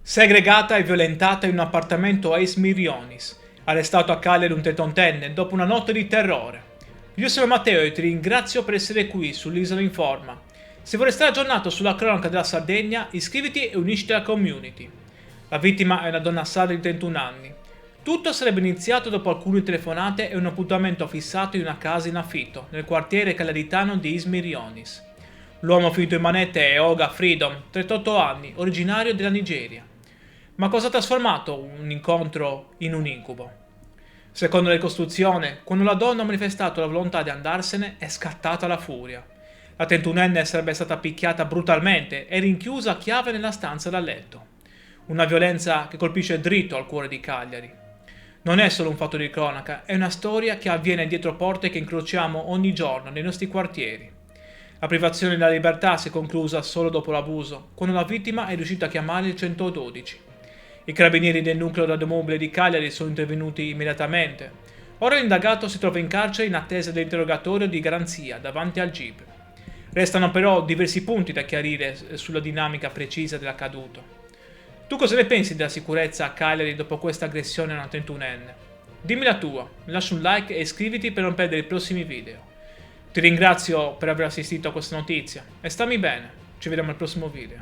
Segregata e violentata in un appartamento a Ismirionis. Arrestato a Cagliari un 38enne dopo una notte di terrore. Io sono Matteo e ti ringrazio per essere qui sull'Isola Informa. Se vuoi restare aggiornato sulla cronaca della Sardegna, iscriviti e unisciti alla community. La vittima è una donna sarda di 31 anni. Tutto sarebbe iniziato dopo alcune telefonate e un appuntamento fissato in una casa in affitto, nel quartiere calaritano di Ismirionis. L'uomo finito in manette è Oga Freedom, 38 anni, originario della Nigeria. Ma cosa ha trasformato un incontro in un incubo? Secondo la ricostruzione, quando la donna ha manifestato la volontà di andarsene, è scattata la furia. La 31enne sarebbe stata picchiata brutalmente e rinchiusa a chiave nella stanza da letto. Una violenza che colpisce dritto al cuore di Cagliari. Non è solo un fatto di cronaca, è una storia che avviene dietro porte che incrociamo ogni giorno nei nostri quartieri. La privazione della libertà si è conclusa solo dopo l'abuso, quando la vittima è riuscita a chiamare il 112. I carabinieri del nucleo radiomobile di Cagliari sono intervenuti immediatamente. Ora l'indagato si trova in carcere in attesa dell'interrogatorio di garanzia davanti al GIP. Restano però diversi punti da chiarire sulla dinamica precisa dell'accaduto. Tu cosa ne pensi della sicurezza a Cagliari dopo questa aggressione a una 31enne? Dimmi la tua, lascia un like e iscriviti per non perdere i prossimi video. Ti ringrazio per aver assistito a questa notizia e stammi bene, ci vediamo al prossimo video.